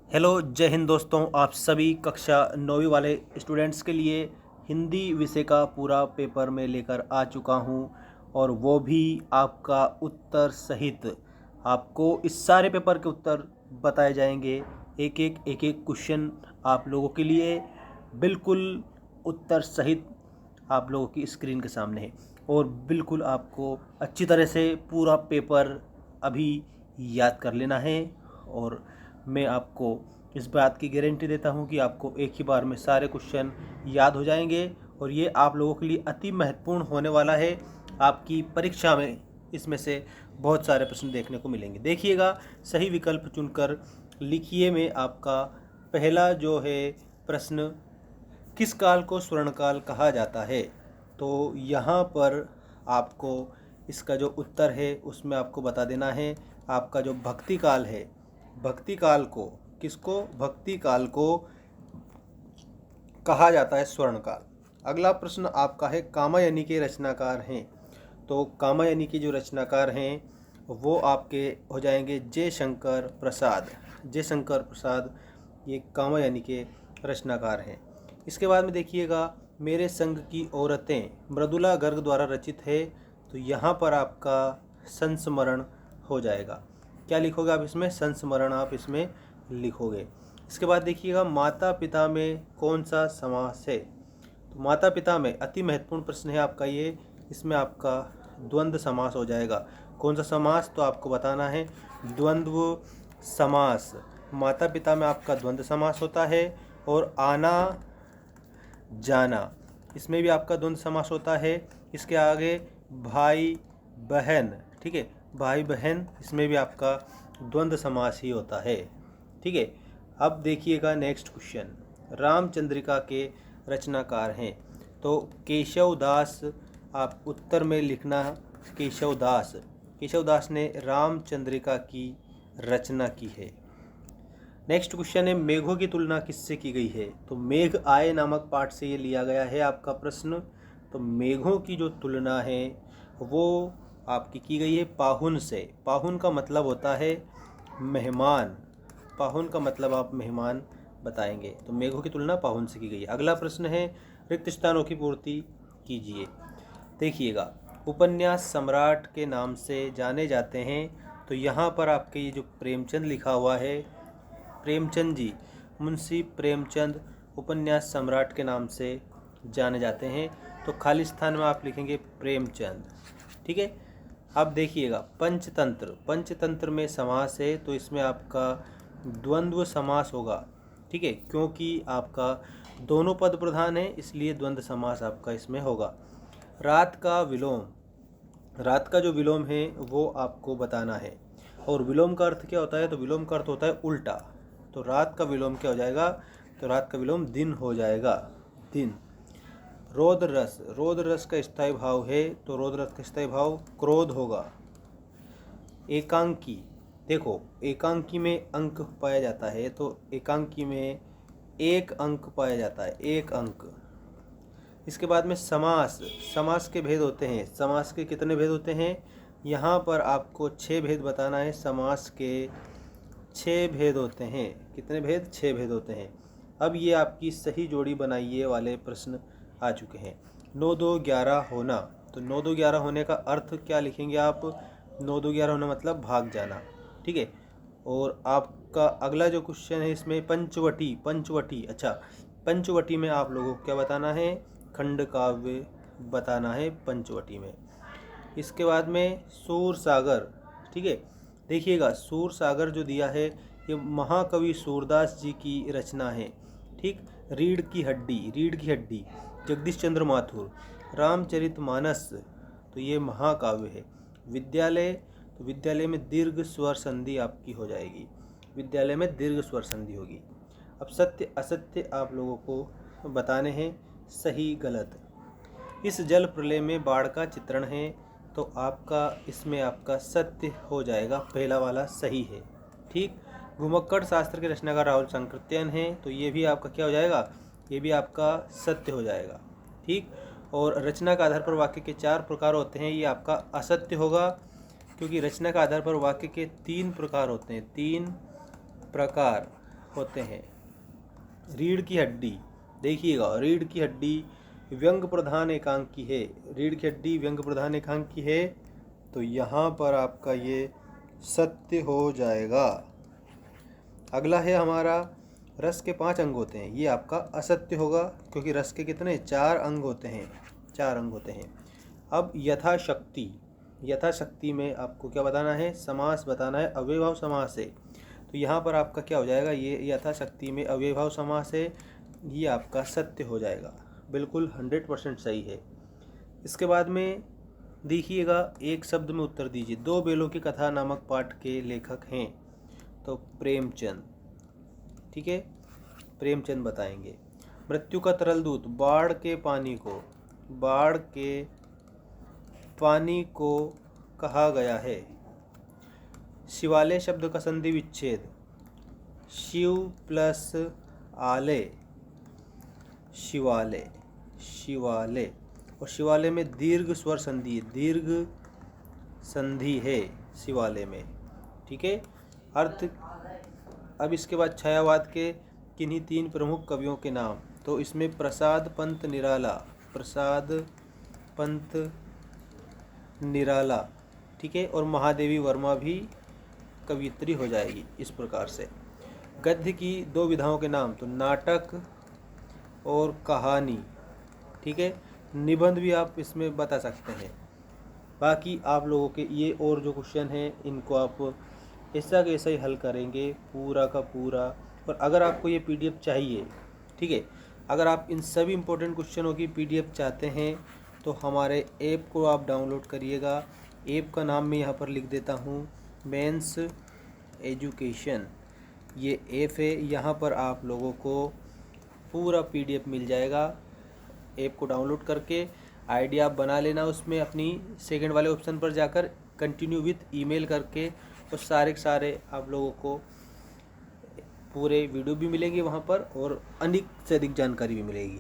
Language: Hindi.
हेलो, जय हिंद दोस्तों। आप सभी कक्षा 9वीं वाले स्टूडेंट्स के लिए हिंदी विषय का पूरा पेपर मैं लेकर आ चुका हूं, और वो भी आपका उत्तर सहित। आपको इस सारे पेपर के उत्तर बताए जाएंगे। एक एक क्वेश्चन आप लोगों के लिए बिल्कुल उत्तर सहित आप लोगों की स्क्रीन के सामने है, और बिल्कुल आपको अच्छी तरह से पूरा पेपर अभी याद कर लेना है। और मैं आपको इस बात की गारंटी देता हूं कि आपको एक ही बार में सारे क्वेश्चन याद हो जाएंगे, और ये आप लोगों के लिए अति महत्वपूर्ण होने वाला है। आपकी परीक्षा में इसमें से बहुत सारे प्रश्न देखने को मिलेंगे। देखिएगा, सही विकल्प चुनकर लिखिए। में आपका पहला जो है प्रश्न, किस काल को स्वर्णकाल कहा जाता है? तो यहाँ पर आपको इसका जो उत्तर है उसमें आपको बता देना है। आपका जो भक्ति काल है, भक्ति काल को किसको भक्ति काल को कहा जाता है स्वर्णकाल। अगला प्रश्न आपका है, कामायनी के रचनाकार हैं। तो कामायनी के जो रचनाकार हैं वो आपके हो जाएंगे जयशंकर प्रसाद। जयशंकर प्रसाद ये कामायनी के रचनाकार हैं। इसके बाद में देखिएगा, मेरे संग की औरतें मृदुला गर्ग द्वारा रचित है। तो यहाँ पर आपका संस्मरण हो जाएगा। क्या लिखोगे आप इसमें? संस्मरण आप इसमें लिखोगे। इसके बाद देखिएगा, माता पिता में कौन सा समास है? तो माता पिता में अति महत्वपूर्ण प्रश्न है आपका ये। इसमें आपका द्वंद्व समास हो जाएगा। कौन सा समास? तो आपको बताना है द्वंद्व समास। माता पिता में आपका द्वंद्व समास होता है। और आना जाना, इसमें भी आपका द्वंद्व समास होता है। इसके आगे भाई बहन, ठीक है, भाई बहन, इसमें भी आपका द्वंद्व समास ही होता है। ठीक है। अब देखिएगा नेक्स्ट क्वेश्चन, रामचंद्रिका के रचनाकार हैं। तो केशव दास, आप उत्तर में लिखना केशव दास। केशव दास ने रामचंद्रिका की रचना की है। नेक्स्ट क्वेश्चन है, मेघों की तुलना किससे की गई है? तो मेघ आए नामक पाठ से ये लिया गया है आपका प्रश्न। तो मेघों की जो तुलना है वो आपकी की गई है पाहुन से। पाहुन का मतलब होता है मेहमान। पाहुन का मतलब आप मेहमान बताएंगे। तो मेघों की तुलना पाहुन से की गई है। अगला प्रश्न है, रिक्त स्थानों की पूर्ति कीजिए। देखिएगा, उपन्यास सम्राट के नाम से जाने जाते हैं। तो यहाँ पर आपके ये जो प्रेमचंद लिखा हुआ है, प्रेमचंद जी, मुंशी प्रेमचंद उपन्यास सम्राट के नाम से जाने जाते हैं। तो खाली स्थान में आप लिखेंगे प्रेमचंद। ठीक है। अब देखिएगा, पंचतंत्र। पंचतंत्र में समास है, तो इसमें आपका द्वंद्व समास होगा। ठीक है, क्योंकि आपका दोनों पद प्रधान है, इसलिए द्वंद्व समास आपका इसमें होगा। रात का विलोम, रात का जो विलोम है वो आपको बताना है। और विलोम का अर्थ क्या होता है? तो विलोम का अर्थ होता है उल्टा। तो रात का विलोम क्या हो जाएगा? तो रात का विलोम दिन हो जाएगा, दिन। रौद्र रस, रौद्र रस का स्थायी भाव है। तो रौद्र रस का स्थायी भाव क्रोध होगा। एकांकी, देखो एकांकी में अंक पाया जाता है। तो एकांकी में एक अंक पाया जाता है, एक अंक। इसके बाद में समास। समास के भेद होते हैं। समास के कितने भेद होते हैं? यहाँ पर आपको 6 भेद बताना है। समास के 6 भेद होते हैं। कितने भेद? 6 भेद होते हैं। अब ये आपकी सही जोड़ी बनाइए वाले प्रश्न आ चुके हैं। 9 2 11 होना। तो 9 2 11 होने का अर्थ क्या लिखेंगे आप? 9 2 11 होना मतलब भाग जाना। ठीक है। और आपका अगला जो क्वेश्चन है इसमें पंचवटी। पंचवटी, अच्छा, पंचवटी में आप लोगों को क्या बताना है? खंड काव्य बताना है पंचवटी में। इसके बाद में सूर सागर। ठीक है, देखिएगा, सूर सागर जो दिया है ये महाकवि सूरदास जी की रचना है। ठीक। रीढ़ की हड्डी, रीढ़ की हड्डी जगदीश चंद्र माथुर। रामचरितमानस, तो ये महाकाव्य है। विद्यालय, तो विद्यालय में दीर्घ स्वर संधि आपकी हो जाएगी। विद्यालय में दीर्घ स्वर संधि होगी। अब सत्य असत्य आप लोगों को बताने हैं, सही गलत। इस जल प्रलय में बाढ़ का चित्रण है। तो आपका इसमें आपका सत्य हो जाएगा, पहला वाला सही है। ठीक। घुमक्कड़ शास्त्र के रचनाकार राहुल सांकृत्यायन है। तो ये भी आपका क्या हो जाएगा? ये भी आपका सत्य हो जाएगा। ठीक। और रचना के आधार पर वाक्य के 4 प्रकार होते हैं, ये आपका असत्य होगा, क्योंकि रचना के आधार पर वाक्य के 3 प्रकार होते हैं। 3 प्रकार होते हैं। रीढ़ की हड्डी, देखिएगा रीढ़ की हड्डी व्यंग प्रधान एकांक की है, रीढ़ की हड्डी व्यंग प्रधान एकांक की है, तो यहाँ पर आपका ये सत्य हो जाएगा। अगला है हमारा रस के 5 अंग होते हैं, ये आपका असत्य होगा क्योंकि रस के कितने 4 अंग होते हैं, 4 अंग होते हैं। अब यथाशक्ति, यथाशक्ति में आपको क्या बताना है, समास बताना है, अव्ययभाव समास है। तो यहाँ पर आपका क्या हो जाएगा, ये यथाशक्ति में अव्ययभाव समास है, ये आपका सत्य हो जाएगा, बिल्कुल 100% सही है। इसके बाद में देखिएगा एक शब्द में उत्तर दीजिए। दो बेलों की कथा नामक पाठ के लेखक हैं, तो प्रेमचंद, ठीक है, प्रेमचंद बताएंगे। मृत्यु का तरल दूत, बाढ़ के पानी को, बाढ़ के पानी को कहा गया है। शिवालय शब्द का संधि विच्छेद, शिव प्लस आले, शिवालय, शिवालय, और शिवालय में दीर्घ स्वर संधि, दीर्घ संधि है शिवालय में, ठीक है। अर्थ, अब इसके बाद छायावाद के किन्हीं 3 प्रमुख कवियों के नाम, तो इसमें प्रसाद पंत निराला, प्रसाद पंत निराला, ठीक है, और महादेवी वर्मा भी कवियत्री हो जाएगी इस प्रकार से। गद्य की 2 विधाओं के नाम, तो नाटक और कहानी, ठीक है। निबंध भी आप इसमें बता सकते हैं। बाकी आप लोगों के ये और जो क्वेश्चन हैं इनको आप ऐसा के ऐसा ही हल करेंगे पूरा का पूरा। और अगर आपको ये पीडीएफ चाहिए, ठीक है, अगर आप इन सभी इम्पोर्टेंट क्वेश्चनों की पीडीएफ चाहते हैं तो हमारे ऐप को आप डाउनलोड करिएगा। ऐप का नाम मैं यहाँ पर लिख देता हूँ, मेंस एजुकेशन, ये ऐप है। यहाँ पर आप लोगों को पूरा पीडीएफ मिल जाएगा। ऐप को डाउनलोड करके आईडी आप बना लेना, उसमें अपनी सेकंड वाले ऑप्शन पर जाकर कंटिन्यू विथ ईमेल करके, और सारे के सारे आप लोगों को पूरे वीडियो भी मिलेंगे वहाँ पर और अधिक से अधिक जानकारी भी मिलेगी।